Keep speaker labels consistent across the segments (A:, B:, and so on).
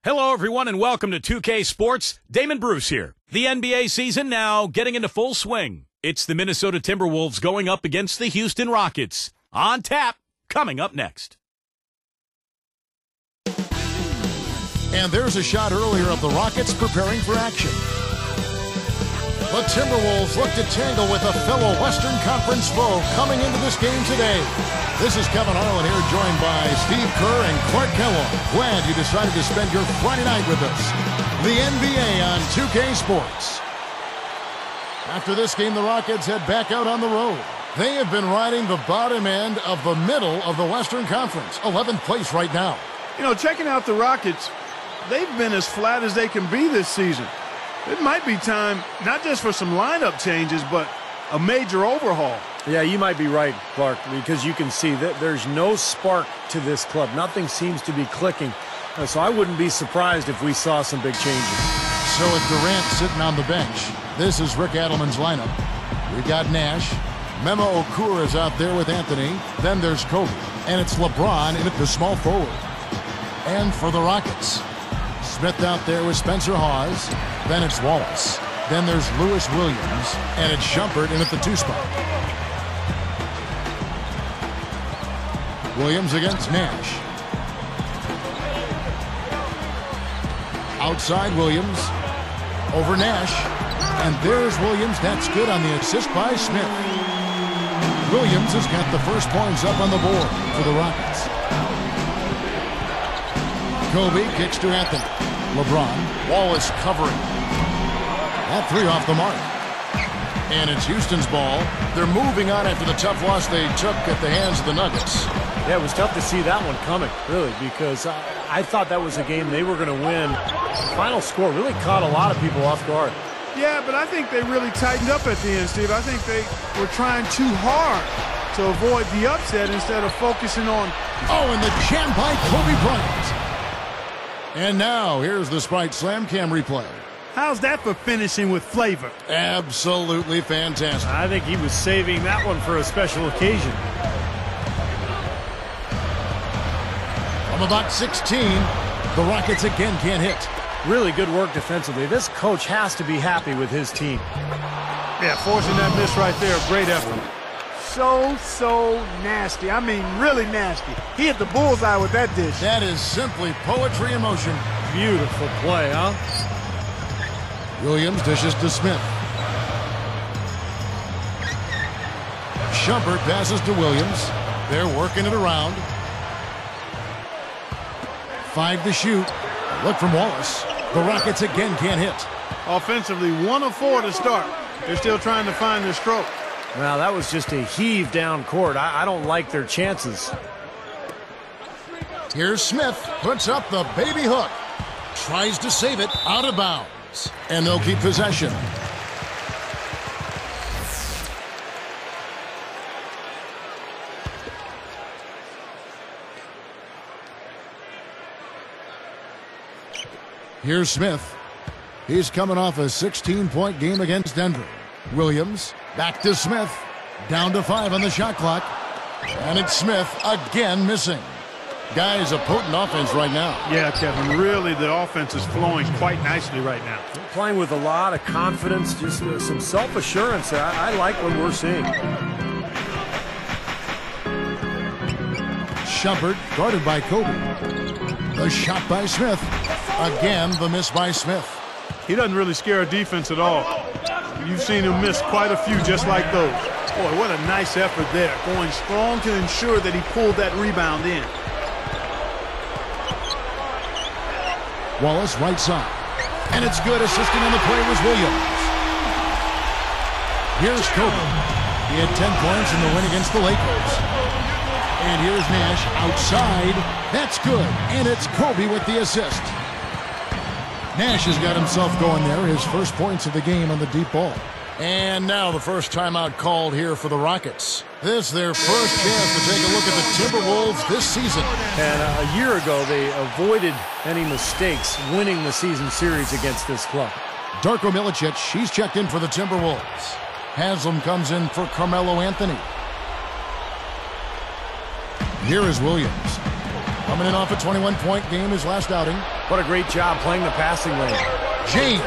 A: Hello, everyone, and welcome to 2K Sports. Damon Bruce here. The NBA season now getting into full swing. It's the Minnesota Timberwolves going up against the Houston Rockets. On tap, coming up next.
B: And there's a shot earlier of the Rockets preparing for action. The Timberwolves look to tangle with a fellow Western Conference foe coming into this game today. This is Kevin Harlan here, joined by Steve Kerr and Clark Kellogg. Glad you decided to spend your Friday night with us. The NBA on 2K Sports. After this game, the Rockets head back out on the road. They have been riding the bottom end of the middle of the Western Conference, 11th place right now.
C: You know, checking out the Rockets, they've been as flat as they can be this season. It might be time not just for some lineup changes, but a major overhaul.
D: Yeah, you might be right, Clark, because you can see that there's no spark to this club. Nothing seems to be clicking. So I wouldn't be surprised if we saw some big changes.
B: So with Durant sitting on the bench, this is Rick Adelman's lineup. We've got Nash. Memo Okur is out there with Anthony. Then there's Kobe. And it's LeBron in at the small forward. And for the Rockets, Smith out there with Spencer Hawes. Then it's Wallace. Then there's Lewis Williams. And it's Shumpert in at the 2 spot. Williams against Nash. Outside Williams. Over Nash. And there's Williams. That's good on the assist by Smith. Williams has got the first points up on the board for the Rockets. Kobe kicks to Anthony. LeBron. Wallace covering. That 3 off the mark. And it's Houston's ball. They're moving on after the tough loss they took at the hands of the Nuggets.
D: Yeah, it was tough to see that one coming, really, because I thought that was a game they were going to win. The final score really caught a lot of people off guard.
C: Yeah, but I think they really tightened up at the end, Steve. I think they were trying too hard to avoid the upset instead of focusing on...
B: Oh, and the jam by Kobe Bryant. And now, here's the Sprite Slam Cam replay.
C: How's that for finishing with flavor?
B: Absolutely fantastic.
D: I think he was saving that one for a special occasion.
B: From about 16, the Rockets again can't hit.
D: Really good work defensively. This coach has to be happy with his team.
C: Yeah, forcing that miss right there, great effort. So nasty. I mean, really nasty. He hit the bullseye with that dish.
B: That is simply poetry in motion.
D: Beautiful play, huh?
B: Williams dishes to Smith. Shumpert passes to Williams. They're working it around. 5 to shoot. Look from Wallace. The Rockets again can't hit.
C: Offensively, 1 of 4 to start. They're still trying to find their stroke.
D: Well, that was just a heave down court. I don't like their chances.
B: Here's Smith. Puts up the baby hook. Tries to save it out of bounds. And they'll keep possession. Here's Smith. He's coming off a 16-point game against Denver. Williams, back to Smith. Down to 5 on the shot clock. And it's Smith again missing. Guys, a potent offense right now.
C: Yeah, Kevin, really the offense is flowing quite nicely right now.
D: Playing with a lot of confidence, just some self-assurance. I like what we're seeing.
B: Shumpert guarded by Kobe. The shot by Smith. Again, the miss by Smith.
C: He doesn't really scare a defense at all. You've seen him miss quite a few just like those. Boy, what a nice effort there. Going strong to ensure that he pulled that rebound in.
B: Wallace right side. And it's good. Assisting on the play was Williams. Here's Kobe. He had 10 points in the win against the Lakers. And here's Nash outside. That's good. And it's Kobe with the assist. Nash has got himself going there. His first points of the game on the deep ball. And now the first timeout called here for the Rockets. This is their first chance to take a look at the Timberwolves this season.
D: And a year ago, they avoided any mistakes winning the season series against this club.
B: Darko Milicic, he's checked in for the Timberwolves. Haslam comes in for Carmelo Anthony. Here is Williams. Coming in off a 21-point game his last outing.
D: What a great job playing the passing lane.
B: James,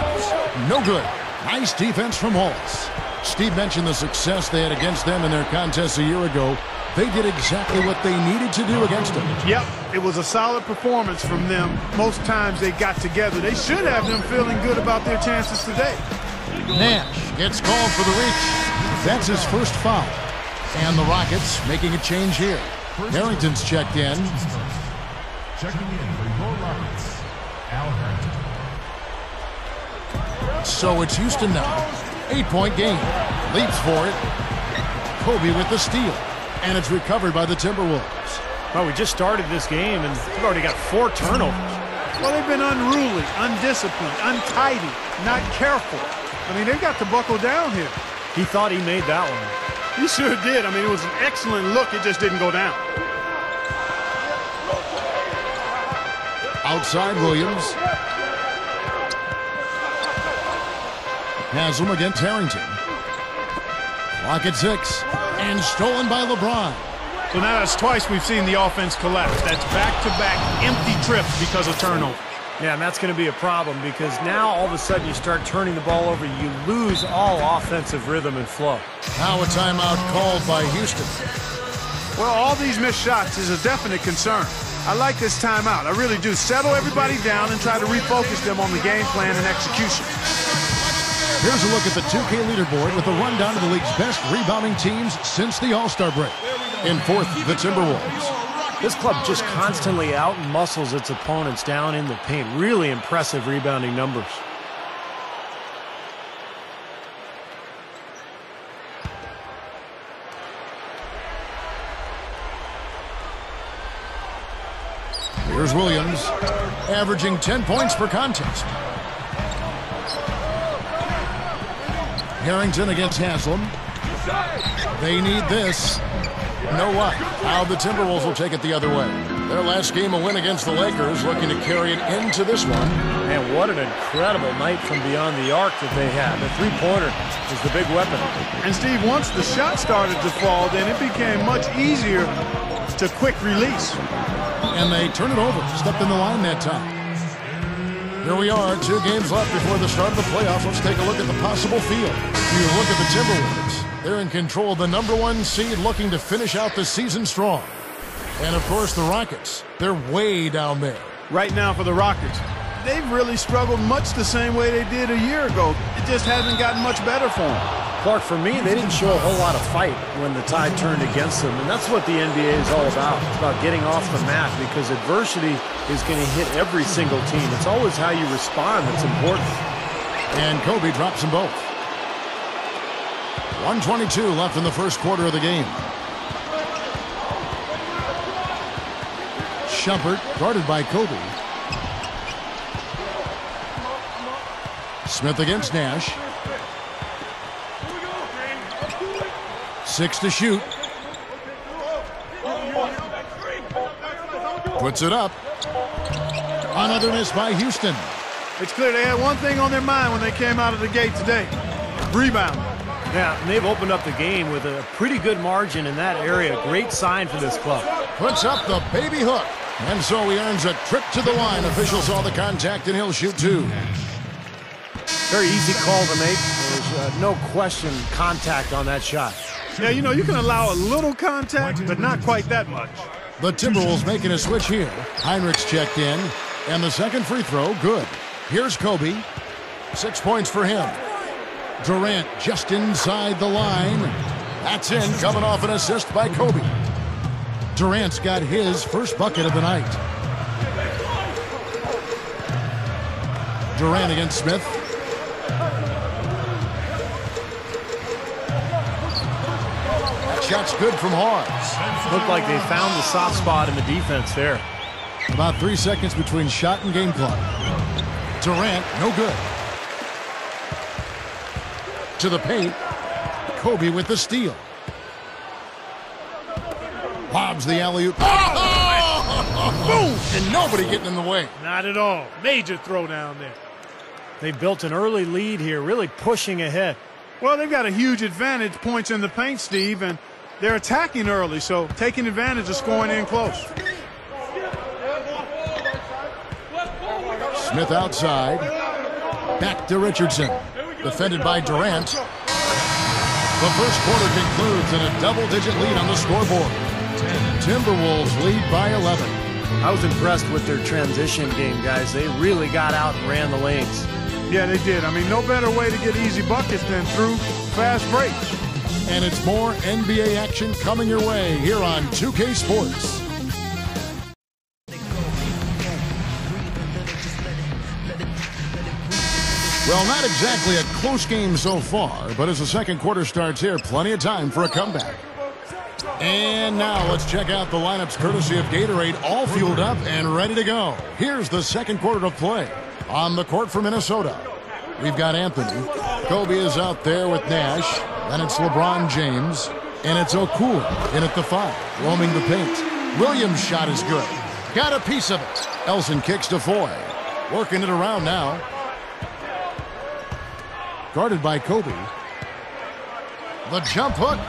B: no good. Nice defense from Wallace. Steve mentioned the success they had against them in their contest a year ago. They did exactly what they needed to do against them.
C: Yep, it was a solid performance from them. Most times they got together. They should have them feeling good about their chances today.
B: Nash gets called for the reach. That's his first foul. And the Rockets making a change here. Harrington's checked in.
E: Checking in for your Rockets, Al Harrington.
B: So it's Houston now. 8-point game. Leaps for it. Kobe with the steal. And it's recovered by the Timberwolves.
D: Well, we just started this game, and we've already got 4 turnovers.
C: Well, they've been unruly, undisciplined, untidy, not careful. I mean, they've got to buckle down here.
D: He thought he made that one.
C: He sure did. I mean, it was an excellent look. It just didn't go down.
B: Outside Williams. Haslam against Harrington. Clock at 6. And stolen by LeBron.
C: So now that's twice we've seen the offense collapse. That's back-to-back empty trips because of turnover.
D: Yeah, and that's going to be a problem because now all of a sudden you start turning the ball over. You lose all offensive rhythm and flow.
B: Now a timeout called by Houston.
C: Well, all these missed shots is a definite concern. I like this timeout. I really do. Settle everybody down and try to refocus them on the game plan and execution.
B: Here's a look at the 2K leaderboard with a rundown of the league's best rebounding teams since the All-Star break. In fourth, the Timberwolves.
D: This club just constantly out-muscles its opponents down in the paint. Really impressive rebounding numbers.
B: Here's Williams, averaging 10 points per contest. Harrington against Haslam. They need this. You know what? Now the Timberwolves will take it the other way. Their last game, a win against the Lakers, looking to carry it into this one.
D: Man, what an incredible night from beyond the arc that they had. The three-pointer is the big weapon.
C: And Steve, once the shot started to fall, then it became much easier to quick release.
B: And they turn it over. Stepped in the line that time. Here we are, 2 games left before the start of the playoffs. Let's take a look at the possible field. You look at the Timberwolves. They're in control of the #1 seed, looking to finish out the season strong. And, of course, the Rockets. They're way down there.
C: Right now for the Rockets, they've really struggled much the same way they did a year ago. It just hasn't gotten much better for them.
D: Clark, for me, they didn't show a whole lot of fight when the tide turned against them, and that's what the NBA is all about. It's about getting off the mat because adversity is going to hit every single team. It's always how you respond that's important.
B: And Kobe drops them both. 1:22 left in the first quarter of the game. Shumpert guarded by Kobe. Smith against Nash. 6 to shoot. Puts it up. Another miss by Houston.
C: It's clear they had one thing on their mind when they came out of the gate today. Rebound.
D: Yeah, and they've opened up the game with a pretty good margin in that area. Great sign for this club.
B: Puts up the baby hook. And so he earns a trip to the line. Official saw the contact, and he'll shoot 2.
D: Very easy call to make. There's no question contact on that shot.
C: Yeah, you know, you can allow a little contact, but not quite that much.
B: The Timberwolves making a switch here. Heinrich's checked in. And the second free throw, good. Here's Kobe. 6 points for him. Durant just inside the line. That's in, coming off an assist by Kobe. Durant's got his first bucket of the night. Durant against Smith. That shot's good from Hawes.
D: Looked like they found the soft spot in the defense there.
B: About 3 seconds between shot and game clock. Durant, no good. To the paint. Kobe with the steal. Lobs the alley-oop. Oh! Boom! And nobody getting in the way.
C: Not at all. Major throwdown there.
D: They built an early lead here, really pushing ahead.
C: Well, they've got a huge advantage, points in the paint, Steve, and they're attacking early, so taking advantage of scoring in close.
B: Smith outside. Back to Richardson. Defended by Durant. The first quarter concludes in a double-digit lead on the scoreboard. Timberwolves lead by 11.
D: I was impressed with their transition game, guys. They really got out and ran the lanes.
C: Yeah, they did. I mean, no better way to get easy buckets than through fast breaks.
B: And it's more NBA action coming your way here on 2K Sports. Well, not exactly a close game so far, but as the second quarter starts here, plenty of time for a comeback. And now let's check out the lineups courtesy of Gatorade, all fueled up and ready to go. Here's the second quarter of play. On the court for Minnesota, we've got Anthony. Kobe is out there with Nash. Then it's LeBron James. And it's Okula in at the 5, roaming the paint. Williams' shot is good. Got a piece of it. Elson kicks to Foy. Working it around now. Guarded by Kobe. The jump hook.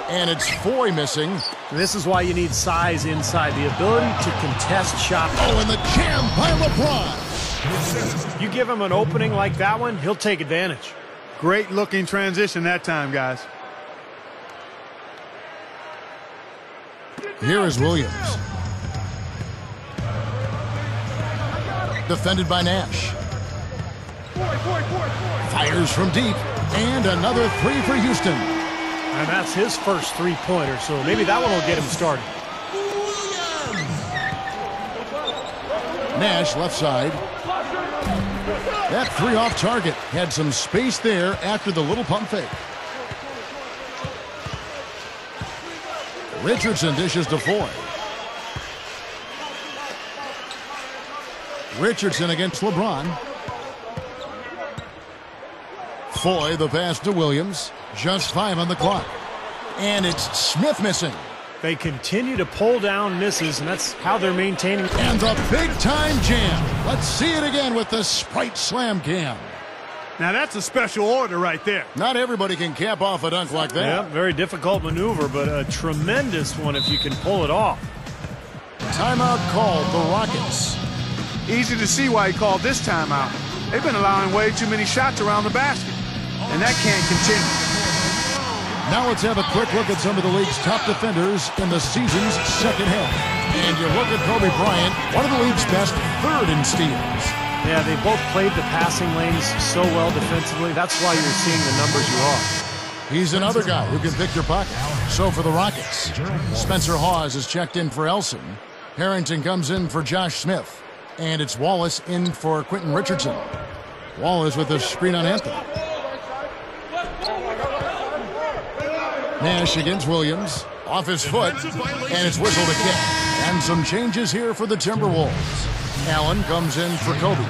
B: And it's Foy missing.
D: This is why you need size inside. The ability to contest shots.
B: Oh, and the jam by LeBron.
D: You give him an opening like that one, he'll take advantage.
C: Great looking transition that time, guys.
B: Here is Williams. Defended by Nash. Fires from deep. And another 3 for Houston.
D: And that's his first three-pointer, so maybe that one will get him started.
B: Nash left side. That 3 off target. Had some space there after the little pump fake. Richardson dishes to Foy. Richardson against LeBron. Foy, the pass to Williams. Just 5 on the clock. And it's Smith missing.
D: They continue to pull down misses, and that's how they're maintaining.
B: And the big-time jam. Let's see it again with the Sprite Slam Cam.
C: Now that's a special order right there.
B: Not everybody can cap off a dunk like that.
D: Yeah, very difficult maneuver, but a tremendous one if you can pull it off.
B: Timeout called the Rockets.
C: Easy to see why he called this timeout. They've been allowing way too many shots around the basket, and that can't continue.
B: Now let's have a quick look at some of the league's top defenders in the season's second half. And you look at Kobe Bryant, one of the league's best, 3rd in steals.
D: Yeah, they both played the passing lanes so well defensively. That's why you're seeing the numbers you are.
B: He's another guy who can pick your pocket. So for the Rockets, Spencer Hawes is checked in for Elson. Harrington comes in for Josh Smith. And it's Wallace in for Quentin Richardson. Wallace with a screen on Anthony. Nash against Williams. Off his foot. And it's whistled a kick. And some changes here for the Timberwolves. Allen comes in for Kobe.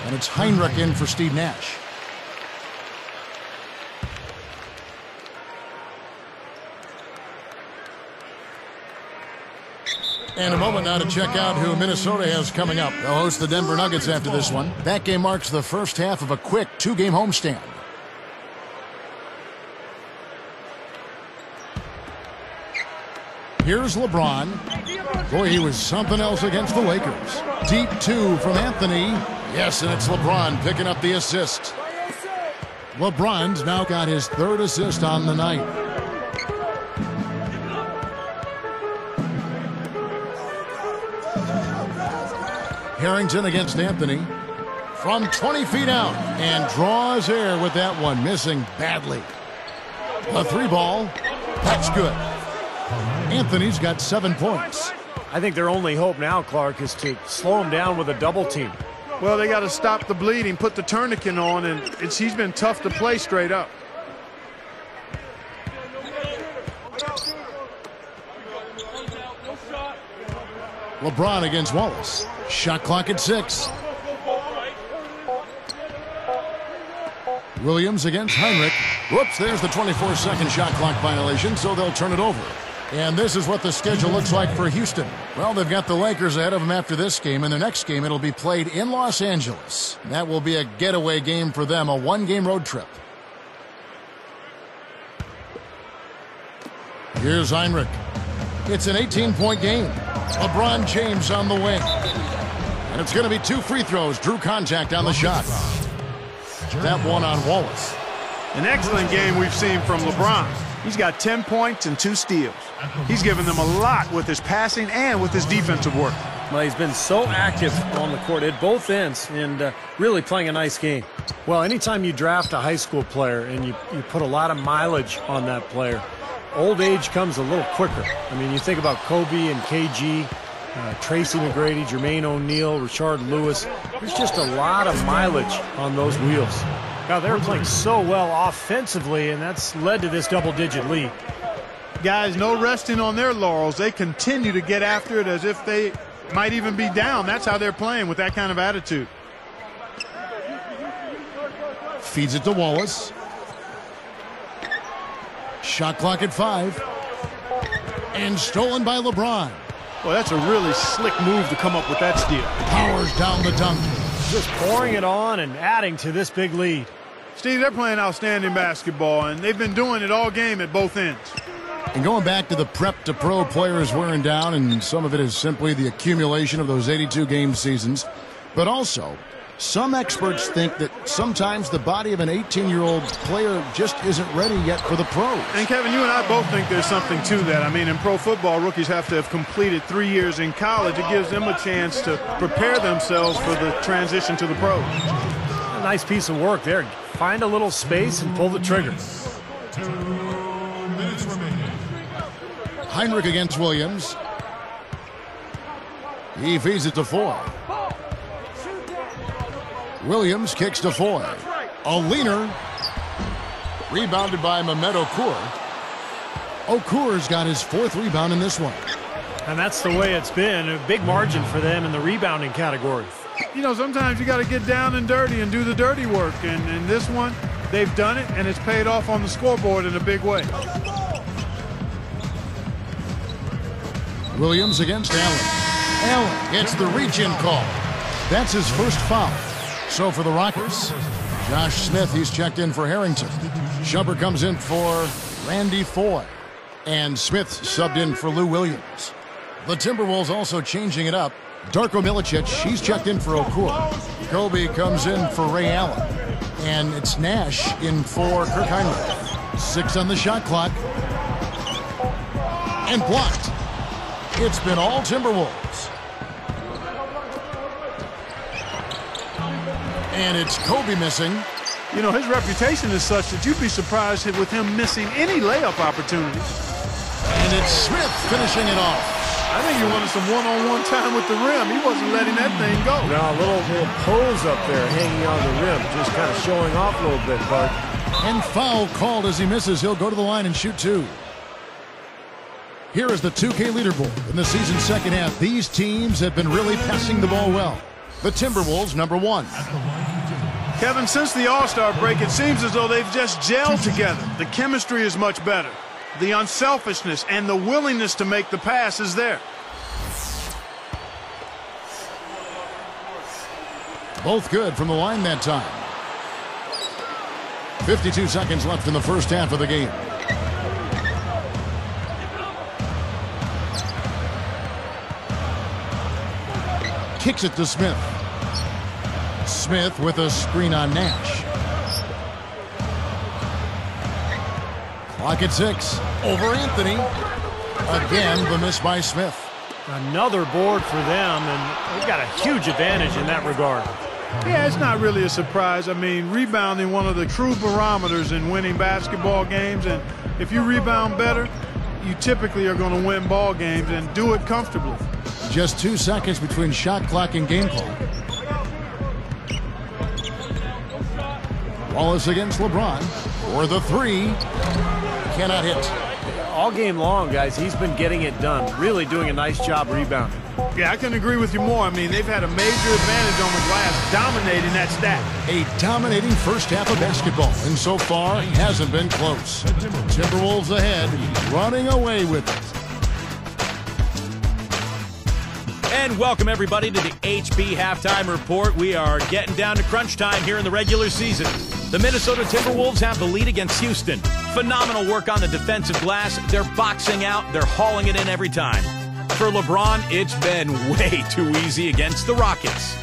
B: And it's Heinrich in for Steve Nash. And a moment now to check out who Minnesota has coming up. They'll host the Denver Nuggets after this one. That game marks the first half of a quick 2-game homestand. Here's LeBron. Boy, he was something else against the Lakers. Deep 2 from Anthony. Yes, and it's LeBron picking up the assist. LeBron's now got his 3rd assist on the night. Harrington against Anthony. From 20 feet out. And draws air with that one. Missing badly. A 3-ball. That's good. Anthony's got 7 points.
D: I think their only hope now, Clark, is to slow him down with a double team.
C: Well, they got to stop the bleeding, put the tourniquet on, and he's been tough to play straight up.
B: LeBron against Wallace. Shot clock at 6. Williams against Heinrich. Whoops, there's the 24-second shot clock violation, so they'll turn it over. And this is what the schedule looks like for Houston. Well, they've got the Lakers ahead of them after this game, and their next game, it'll be played in Los Angeles. That will be a getaway game for them, a 1-game road trip. Here's Heinrich. It's an 18-point game. LeBron James on the wing. And it's going to be 2 free throws. Drew contact on the shot. That one on Wallace.
C: An excellent game we've seen from LeBron. He's got 10 points and 2 steals. He's given them a lot with his passing and with his defensive work.
D: Well, he's been so active on the court at both ends and really playing a nice game. Well, anytime you draft a high school player and you put a lot of mileage on that player, old age comes a little quicker. I mean, you think about Kobe and KG, Tracy McGrady, Jermaine O'Neal, Richard Lewis. There's just a lot of mileage on those wheels.
F: Now, they're playing so well offensively, and that's led to this double-digit lead.
C: Guys, no resting on their laurels. They continue to get after it as if they might even be down. That's how they're playing, with that kind of attitude.
B: Feeds it to Wallace. Shot clock at 5. And stolen by LeBron.
C: Well, that's a really slick move to come up with that steal.
B: Powers down the dunk.
F: Just pouring it on and adding to this big lead.
C: Steve, they're playing outstanding basketball, and they've been doing it all game at both ends.
B: And going back to the prep to pro players wearing down, and some of it is simply the accumulation of those 82 game seasons. But also, some experts think that sometimes the body of an 18-year-old player just isn't ready yet for the pros.
C: And Kevin, you and I both think there's something to that. I mean, in pro football, rookies have to have completed 3 years in college. It gives them a chance to prepare themselves for the transition to the pros.
F: A nice piece of work there. Find a little space and pull the trigger.
E: 2 minutes remaining.
B: Heinrich against Williams. He feeds it to Foy. Williams kicks to Foy. A leaner. Rebounded by Mehmet Okur. Okur's got his 4th rebound in this one.
F: And that's the way it's been. A big margin for them in the rebounding category.
C: You know, sometimes you got to get down and dirty and do the dirty work. And in this one, they've done it, and it's paid off on the scoreboard in a big way.
B: Williams against Allen. Allen gets the reach-in call. That's his first foul. So for the Rockets, Josh Smith, he's checked in for Harrington. Schubert comes in for Randy Foy. And Smith subbed in for Lou Williams. The Timberwolves also changing it up. Darko Milicic, he's checked in for Okur. Kobe comes in for Ray Allen. And it's Nash in for Kirk Heinrich. 6 on the shot clock. And blocked. It's been all Timberwolves. And it's Kobe missing.
C: You know, his reputation is such that you'd be surprised with him missing any layup opportunities.
B: And it's Smith finishing it off.
C: I think he wanted some one-on-one time with the rim. He wasn't letting that thing go.
D: Now a little pose up there hanging on the rim, just kind of showing off a little bit, Bart.
B: And foul called as he misses. He'll go to the line and shoot 2. Here is the 2K leaderboard. In the season's second half, these teams have been really passing the ball well. The Timberwolves, number 1.
C: Kevin, since the All-Star break, it seems as though they've just gelled together. The chemistry is much better. The unselfishness and the willingness to make the pass is there.
B: Both good from the line that time. 52 seconds left in the first half of the game. Kicks it to Smith. Smith with a screen on Nash. Clock at 6. Over Anthony. Again, the miss by Smith.
F: Another board for them, and they've got a huge advantage in that regard.
C: Yeah, it's not really a surprise. I mean, rebounding one of the true barometers in winning basketball games, and if you rebound better, you typically are going to win ball games and do it comfortably.
B: Just 2 seconds between shot clock and game clock. Wallace against LeBron for the 3. Cannot hit.
D: All game long, guys, he's been getting it done. Really doing a nice job rebounding.
C: Yeah, I couldn't agree with you more. I mean, they've had a major advantage on the glass, dominating that stat.
B: A dominating first half of basketball, and so far, it hasn't been close. Timberwolves ahead, running away with it.
A: And welcome, everybody, to the HB Halftime Report. We are getting down to crunch time here in the regular season. The Minnesota Timberwolves have the lead against Houston. Phenomenal work on the defensive glass. They're boxing out. They're hauling it in every time. For LeBron, it's been way too easy against the Rockets.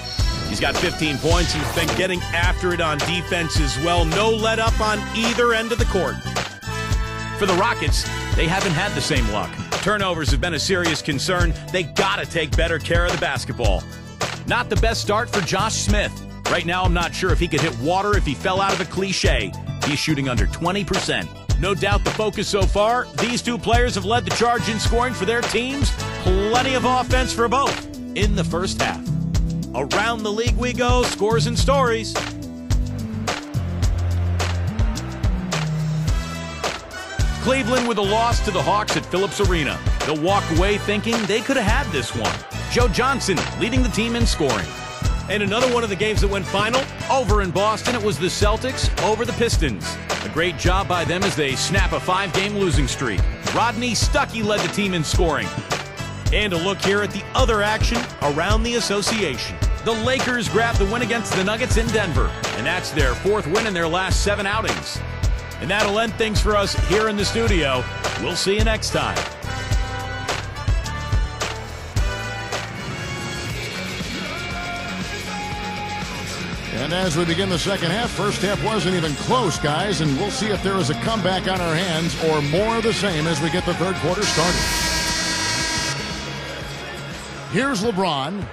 A: He's got 15 points and has been getting after it on defense as well. No let up on either end of the court. For the Rockets, they haven't had the same luck. Turnovers have been a serious concern. They gotta take better care of the basketball. Not the best start for Josh Smith. Right now, I'm not sure if he could hit water if he fell out of a cliche. He's shooting under 20%. No doubt the focus so far, these two players have led the charge in scoring for their teams. Plenty of offense for both in the first half. Around the league we go, scores and stories. Cleveland with a loss to the Hawks at Phillips Arena. They'll walk away thinking they could have had this one. Joe Johnson leading the team in scoring. And another one of the games that went final, over in Boston, it was the Celtics over the Pistons. A great job by them as they snap a 5-game losing streak. Rodney Stuckey led the team in scoring. And a look here at the other action around the association. The Lakers grabbed the win against the Nuggets in Denver, and that's their 4th win in their last 7 outings. And that'll end things for us here in the studio. We'll see you next time.
B: And as we begin the second half, first half wasn't even close, guys, and we'll see if there is a comeback on our hands or more of the same as we get the third quarter started. Here's LeBron.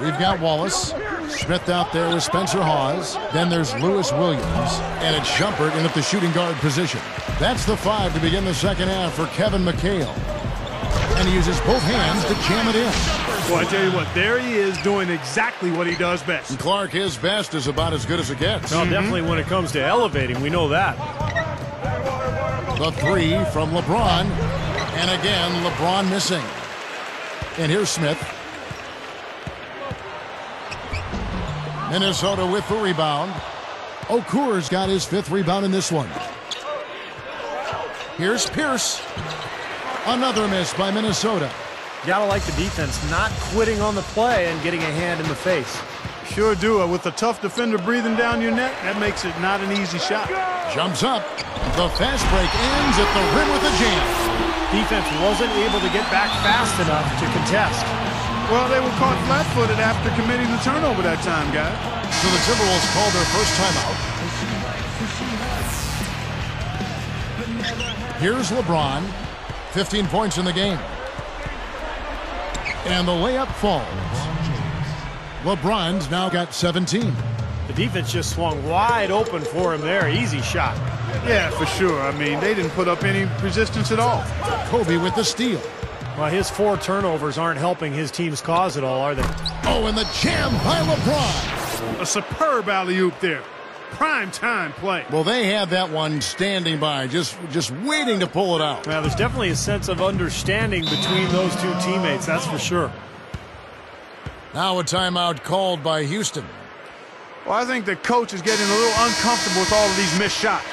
B: We've got Wallace. Smith out there with Spencer Hawes. Then there's Lewis Williams. And it's Shumpert in at the shooting guard position. That's the 5 to begin the second half for Kevin McHale. And he uses both hands to jam it in.
C: Well, I tell you what, there he is doing exactly what he does best.
B: And Clark, his best is about as good as it gets.
D: Well, definitely when it comes to elevating, we know that.
B: The 3 from LeBron. And again, LeBron missing. And here's Smith. Minnesota with the rebound. Okur's got his 5th rebound in this one. Here's Pierce. Another miss by Minnesota.
D: Gotta like the defense not quitting on the play and getting a hand in the face.
C: Sure do. With a tough defender breathing down your neck, that makes it not an easy shot.
B: Jumps up. The fast break ends at the rim with a jam.
F: Defense wasn't able to get back fast enough to contest.
C: Well, they were caught flat-footed after committing the turnover that time, guys.
B: So the Timberwolves called their first timeout. Here's LeBron. 15 points in the game. And the layup falls. LeBron's now got 17.
F: The defense just swung wide open for him there. Easy shot.
C: Yeah, for sure. I mean, they didn't put up any resistance at all.
B: Kobe with the steal.
F: Well, his 4 turnovers aren't helping his team's cause at all, are they?
B: Oh, and the jam by LeBron.
C: A superb alley-oop there. Prime time play.
B: Well, they had that one standing by, just waiting to pull it out.
F: Well, there's definitely a sense of understanding between those two teammates, that's for sure.
B: Now a timeout called by Houston.
C: Well, I think the coach is getting a little uncomfortable with all of these missed shots.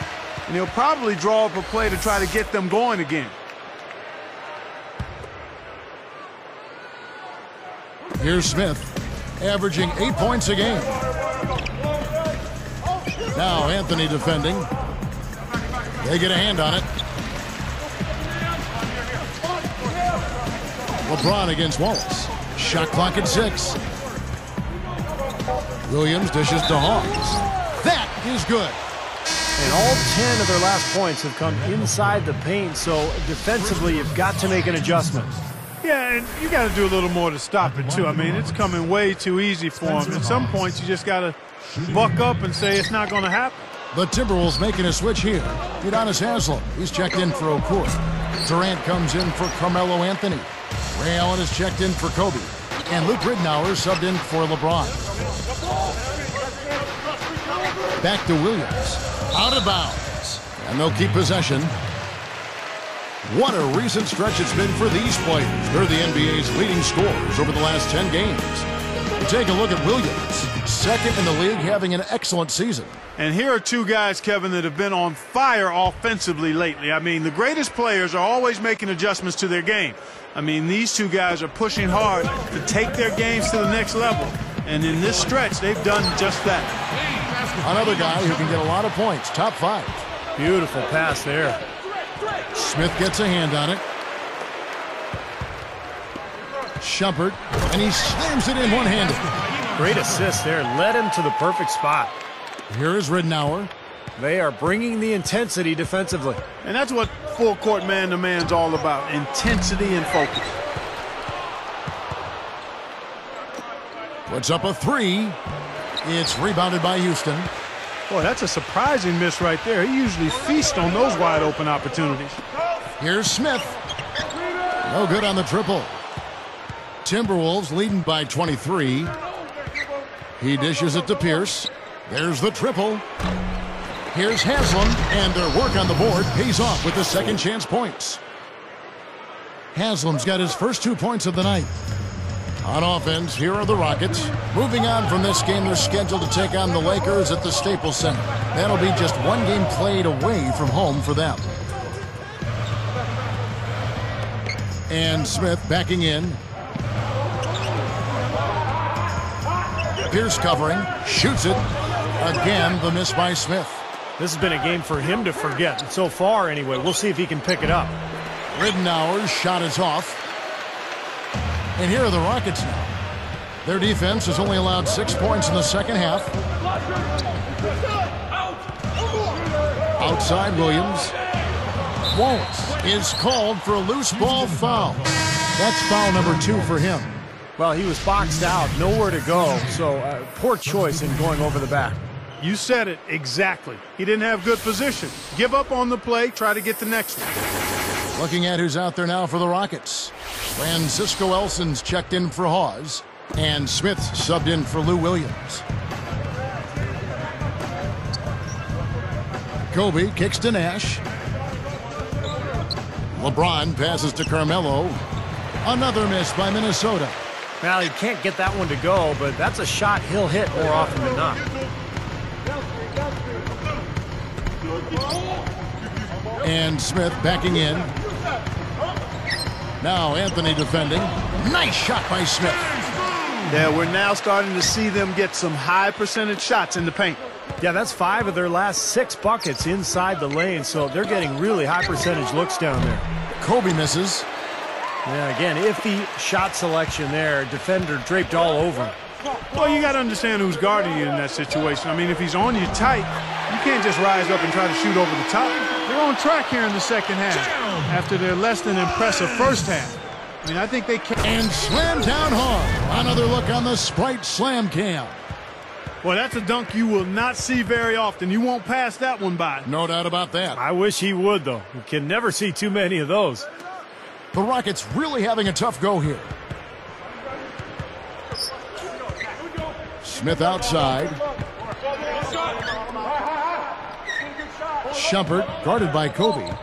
C: And he'll probably draw up a play to try to get them going again.
B: Here's Smith, averaging 8 points a game. Now Anthony defending. They get a hand on it. LeBron against Wallace. Shot clock at 6. Williams dishes to Hawes. That is good.
F: And all 10 of their last points have come inside the paint, so defensively you've got to make an adjustment.
C: Yeah, and you got to do a little more to stop it, too. I mean, it's coming way too easy for him. At some points, you just got to buck up and say it's not going to happen.
B: The Timberwolves making a switch here. Udonis Haslem, he's checked in for Okur. Durant comes in for Carmelo Anthony. Ray Allen is checked in for Kobe. And Luke Ridnour subbed in for LeBron. Back to Williams. Out of bounds. And they'll keep possession. What a recent stretch it's been for these players. They're the NBA's leading scorers over the last 10 games. Take a look at Williams, second in the league, having an excellent season.
C: And here are two guys, Kevin, that have been on fire offensively lately. I mean, the greatest players are always making adjustments to their game. I mean, these two guys are pushing hard to take their games to the next level. And in this stretch, they've done just that.
B: Another guy who can get a lot of points, top 5.
F: Beautiful pass there.
B: Smith gets a hand on it. Shumpert, and he slams it in one-handed.
F: Great assist there. Led him to the perfect spot.
B: Here is Ridnour.
F: They are bringing the intensity defensively.
C: And that's what full court man-to-man's all about, intensity and focus.
B: Puts up a three. It's rebounded by Houston.
C: Boy, that's a surprising miss right there. He usually feasts on those wide-open opportunities.
B: Here's Smith. No good on the triple. Timberwolves leading by 23. He dishes it to Pierce. There's the triple. Here's Haslam, and their work on the board pays off with the second chance points. Haslam's got his first 2 points of the night. On offense, here are the Rockets. Moving on from this game, they're scheduled to take on the Lakers at the Staples Center. That'll be just one game played away from home for them. And Smith backing in. Pierce covering, shoots it. Again, the miss by Smith.
F: This has been a game for him to forget. So far, anyway. We'll see if he can pick it up.
B: Ridnour's shot is off. And here are the Rockets now. Their defense has only allowed 6 points in the second half. Outside Williams. Wallace is called for a loose ball foul. That's foul number 2 for him.
F: Well, he was boxed out, nowhere to go, so poor choice in going over the back.
C: You said it exactly. He didn't have good position. Give up on the play, try to get the next one.
B: Looking at who's out there now for the Rockets. Francisco Elson's checked in for Hawes, and Smith subbed in for Lou Williams. Kobe kicks to Nash. LeBron passes to Carmelo. Another miss by Minnesota.
F: Well, he can't get that one to go, but that's a shot he'll hit more often than not.
B: And Smith backing in. Now Anthony defending. Nice shot by Smith.
C: Yeah, we're now starting to see them get some high percentage shots in the paint.
F: Yeah, that's 5 of their last 6 buckets inside the lane, so they're getting really high percentage looks down there.
B: Kobe misses.
F: Yeah, again, iffy shot selection there. Defender draped all over him.
C: Well, you got to understand who's guarding you in that situation. I mean, if he's on you tight, you can't just rise up and try to shoot over the top. They're on track here in the second half after their less than impressive first half. I mean, I think they can.
B: And slam down hard. Another look on the Sprite Slam Cam.
C: Well, that's a dunk you will not see very often. You won't pass that one by.
B: No doubt about that.
F: I wish he would, though. You can never see too many of those.
B: The Rockets really having a tough go here. Smith outside. Shumpert guarded by Kobe.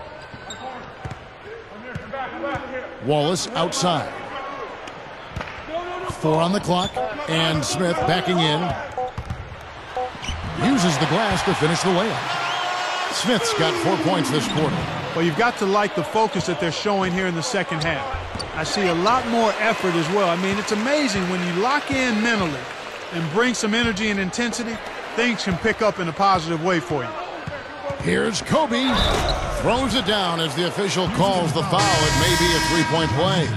B: Wallace outside. 4 on the clock, and Smith backing in. Uses the glass to finish the layup. Smith's got 4 points this quarter.
C: Well, you've got to like the focus that they're showing here in the second half. I see a lot more effort as well. I mean, it's amazing when you lock in mentally and bring some energy and intensity, things can pick up in a positive way for you.
B: Here's Kobe. Throws it down as the official calls the foul. It may be a 3-point play.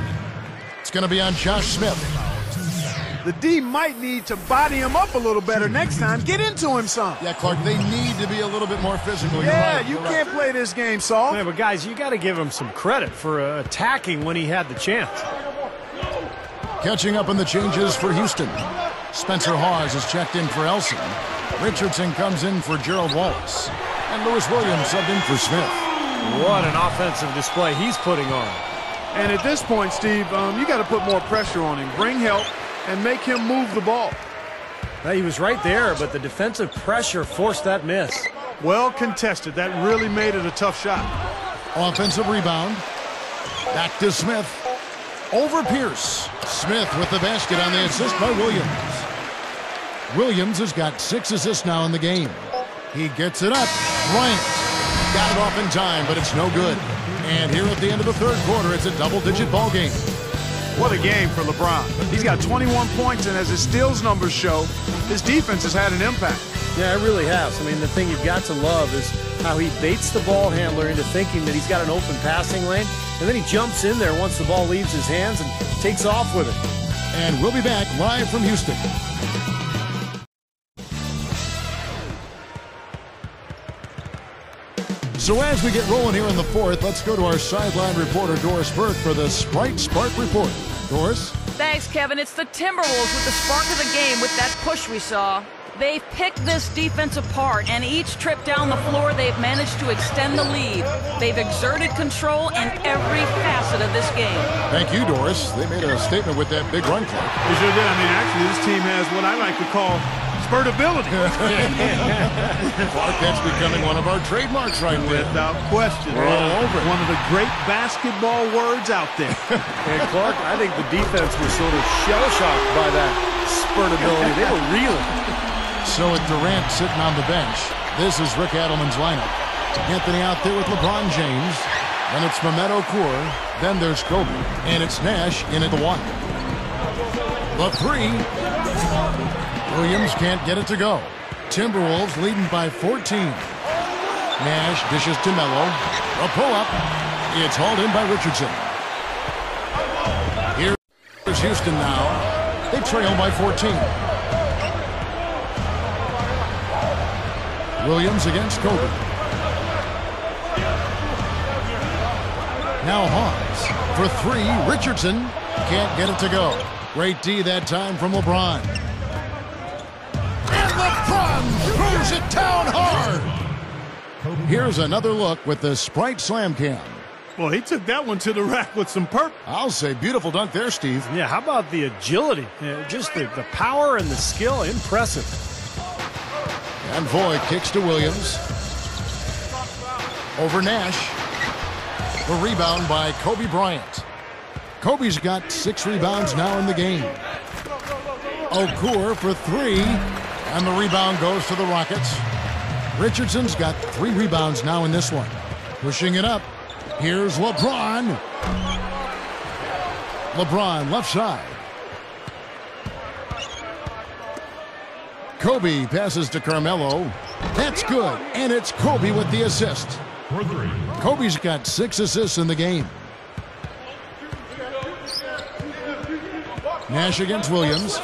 B: It's going to be on Josh Smith.
C: The D might need to body him up a little better next time. Get into him some.
B: Yeah, Clark, they need to be a little bit more physical.
C: Yeah,
B: You're
C: you
B: right.
C: can't play this game, Saul.
F: Yeah, but guys, you got to give him some credit for attacking when he had the chance.
B: Catching up on the changes for Houston. Spencer Hawes is checked in for Elson. Richardson comes in for Gerald Wallace. And Lewis Williams subbed in for Smith.
F: What an offensive display he's putting on.
C: And at this point, Steve, you got to put more pressure on him. Bring help and make him move the ball.
F: Well, he was right there, but the defensive pressure forced that miss.
C: Well contested. That really made it a tough shot.
B: Offensive rebound. Back to Smith. Over Pierce. Smith with the basket on the assist by Williams. Williams has got 6 assists now in the game. He gets it up. Bryant got it off in time, but it's no good. And here at the end of the third quarter, it's a double-digit ball game.
C: What a game for LeBron. He's got 21 points, and as his steals numbers show, his defense has had an impact.
F: Yeah, it really has. I mean, the thing you've got to love is how he baits the ball handler into thinking that he's got an open passing lane, and then he jumps in there once the ball leaves his hands and takes off with it.
B: And we'll be back live from Houston. So as we get rolling here in the fourth, let's go to our sideline reporter, Doris Burke, for the Sprite Spark Report. Doris?
G: Thanks, Kevin. It's the Timberwolves with the spark of the game with that push we saw. They've picked this defense apart, and each trip down the floor, they've managed to extend the lead. They've exerted control in every facet of this game.
B: Thank you, Doris. They made a statement with that big run, Clark.
C: They sure did. I mean, actually, this team has what I like to call spurtability.
B: Clark, that's becoming one of our trademarks right there.
C: Without question.
B: We're all over it.
C: One of the great basketball words out there.
F: And Clark, I think the defense was sort of shell-shocked by that spurtability. They were reeling.
B: So with Durant sitting on the bench, this is Rick Adelman's lineup. Anthony out there with LeBron James. Then it's Mehmet Okur. Then there's Kobe. And it's Nash in at the 1. The 3. Williams can't get it to go. Timberwolves leading by 14. Nash dishes to Melo. A pull-up. It's hauled in by Richardson. Here's Houston now. They trail by 14. Williams against Kobe. Now Hawks for 3. Richardson can't get it to go. Great D that time from LeBron. And LeBron throws it down hard. Here's another look with the Sprite Slam Cam.
C: Well, he took that one to the rack with some purpose.
B: I'll say beautiful dunk there, Steve.
F: Yeah, how about the agility? Just the power and the skill, impressive.
B: And Voigt kicks to Williams. Over Nash. The rebound by Kobe Bryant. Kobe's got 6 rebounds now in the game. Okur for 3. And the rebound goes to the Rockets. Richardson's got 3 rebounds now in this one. Pushing it up. Here's LeBron. LeBron left side. Kobe passes to Carmelo. That's good. And it's Kobe with the assist.
E: For 3.
B: Kobe's got 6 assists in the game. Nash against Williams.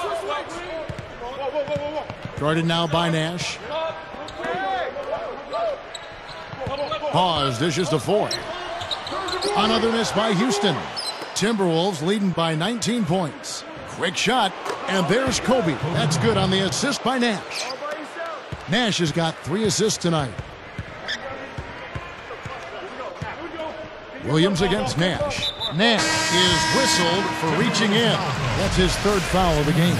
B: Guarded now by Nash. Pause, dishes to Ford. Another miss by Houston. Timberwolves leading by 19 points. Quick shot, and there's Kobe. That's good on the assist by Nash. Nash has got 3 assists tonight. Williams against Nash. Nash is whistled for reaching in. That's his 3rd foul of the game.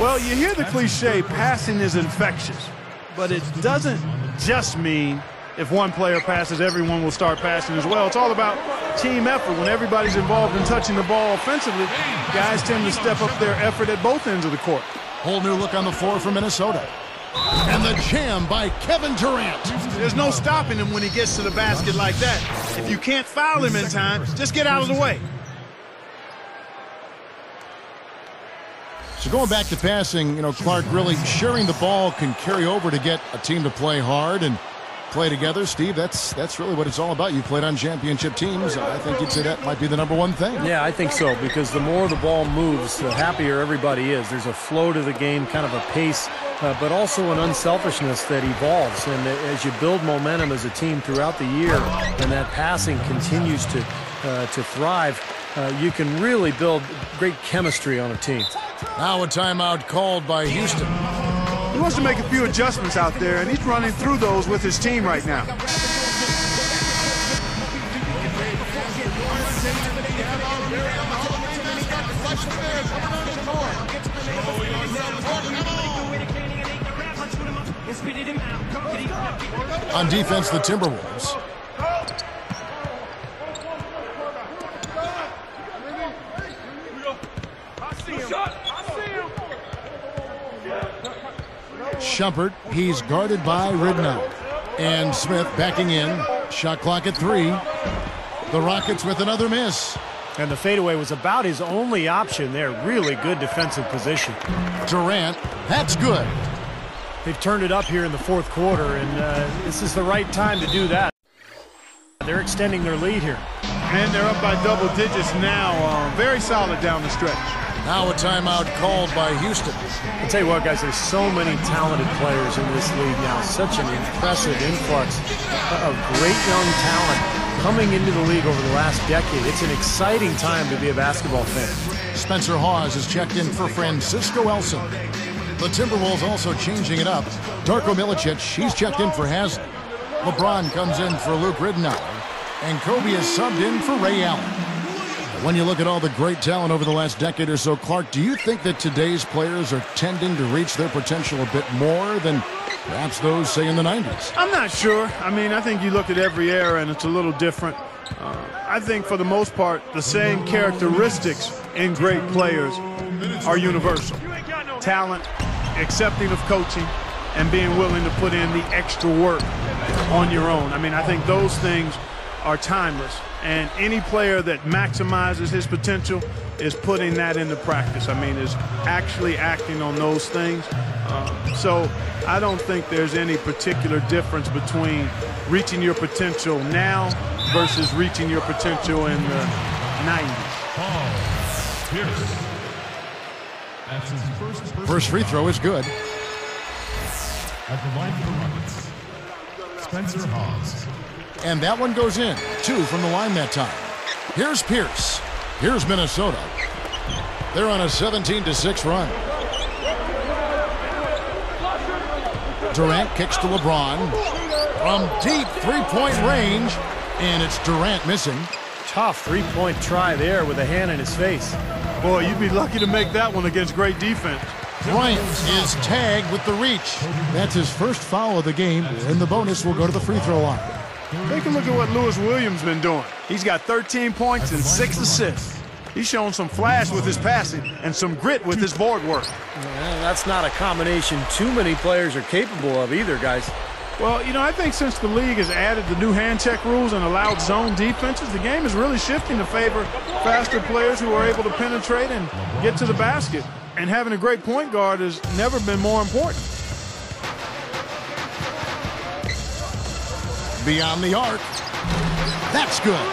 C: Well, you hear the cliche, passing is infectious, but it doesn't just mean if one player passes, everyone will start passing as well. It's all about team effort. When everybody's involved in touching the ball offensively, guys tend to step up their effort at both ends of the court.
B: Whole new look on the floor for Minnesota. And the jam by Kevin Durant.
C: There's no stopping him when he gets to the basket like that. If you can't foul him in time, just get out of the way.
B: So going back to passing, Clark, really sharing the ball can carry over to get a team to play hard and play together. Steve, that's really what it's all about. You played on championship teams. I think you'd say that might be the #1 thing.
F: Yeah, I think so, because the more the ball moves, the happier everybody is. There's a flow to the game, kind of a pace, but also an unselfishness that evolves. And as you build momentum as a team throughout the year, and that passing continues to thrive, you can really build great chemistry on a team.
B: Now a timeout called by Houston.
C: He wants to make a few adjustments out there, and he's running through those with his team right now.
B: On defense, the Timberwolves. Shumpert, he's guarded by Ridnow. And Smith backing in. Shot clock at 3. The Rockets with another miss.
F: And the fadeaway was about his only option there. Really good defensive position.
B: Durant, that's good.
F: They've turned it up here in the fourth quarter, and this is the right time to do that. They're extending their lead here.
C: And they're up by double digits now. Very solid down the stretch.
B: Now a timeout called by Houston.
F: I'll tell you what, guys, there's so many talented players in this league now. Such an impressive influx of great young talent coming into the league over the last decade. It's an exciting time to be a basketball fan.
B: Spencer Hawes is checked in for Francisco Elson. The Timberwolves also changing it up. Darko Milicic, he's checked in for Haslem. LeBron comes in for Luke Ridenour. And Kobe is subbed in for Ray Allen. When you look at all the great talent over the last decade or so, Clark, do you think that today's players are tending to reach their potential a bit more than perhaps those, say, in the 90s?
C: I'm not sure. I mean, I think you look at every era and it's a little different. I think for the most part, the same characteristics in great players are universal. Talent, accepting of coaching, and being willing to put in the extra work on your own. I mean, I think those things are timeless, and any player that maximizes his potential is putting that into practice. I mean, is actually acting on those things. So I don't think there's any particular difference between reaching your potential now versus reaching your potential in the 90s.
E: That's his
B: First free throw is good.
E: At the line for the Rockets, Spencer Hawes.
B: And that one goes in. 2 from the line that time. Here's Pierce. Here's Minnesota. They're on a 17-6 run. Durant kicks to LeBron. From deep three-point range. And it's Durant missing.
F: Tough three-point try there with a hand in his face.
C: Boy, you'd be lucky to make that one against great defense.
B: Bryant is tagged with the reach. That's his first foul of the game, and the bonus will go to the free throw line.
C: Take a look at what Lewis Williams been doing. He's got 13 points and 6 assists. He's shown some flash with his passing and some grit with his board work.
F: That's not a combination too many players are capable of either, guys.
C: Well, you know, I think since the league has added the new hand check rules and allowed zone defenses, the game is really shifting to favor faster players who are able to penetrate and get to the basket. And having a great point guard has never been more important.
B: Beyond the arc. That's good.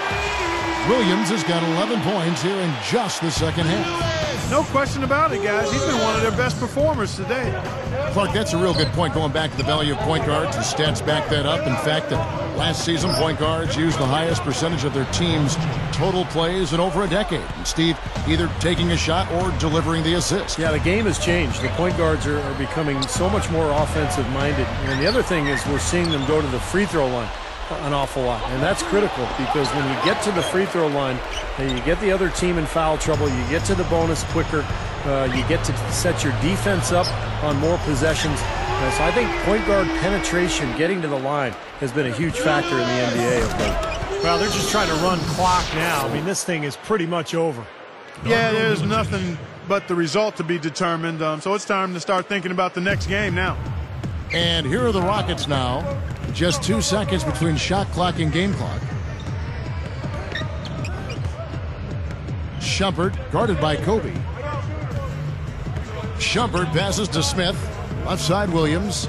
B: Williams has got 11 points here in just the second half.
C: No question about it, guys. He's been one of their best performers today.
B: Clark, that's a real good point going back to the value of point guards. The stats back that up. In fact, last season, point guards used the highest percentage of their team's total plays in over a decade. And Steve, either taking a shot or delivering the assist.
F: Yeah, the game has changed. The point guards are becoming so much more offensive-minded. And the other thing is we're seeing them go to the free throw line an awful lot. And that's critical because when you get to the free throw line, you get the other team in foul trouble, you get to the bonus quicker, you get to set your defense up on more possessions. So I think point guard penetration, getting to the line, has been a huge factor in the NBA of late.
D: Well, they're just trying to run clock now. I mean, this thing is pretty much over.
C: Yeah, there's nothing but the result to be determined. So it's time to start thinking about the next game now.
B: And here are the Rockets now. Just 2 seconds between shot clock and game clock. Shumpert guarded by Kobe. Shumpert passes to Smith. Left side Williams.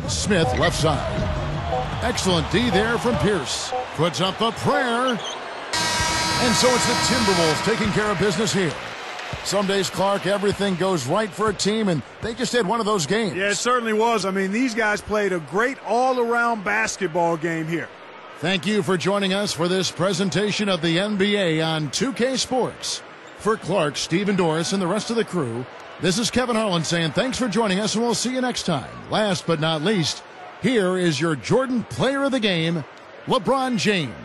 B: Smith left side. Excellent D there from Pierce. Puts up a prayer. And so it's the Timberwolves taking care of business here. Some days, Clark, everything goes right for a team, and they just had one of those games.
C: Yeah, it certainly was. I mean, these guys played a great all-around basketball game here.
B: Thank you for joining us for this presentation of the NBA on 2K Sports. For Clark, Stephen Doris, and the rest of the crew, this is Kevin Harlan saying thanks for joining us, and we'll see you next time. Last but not least, here is your Jordan Player of the Game, LeBron James.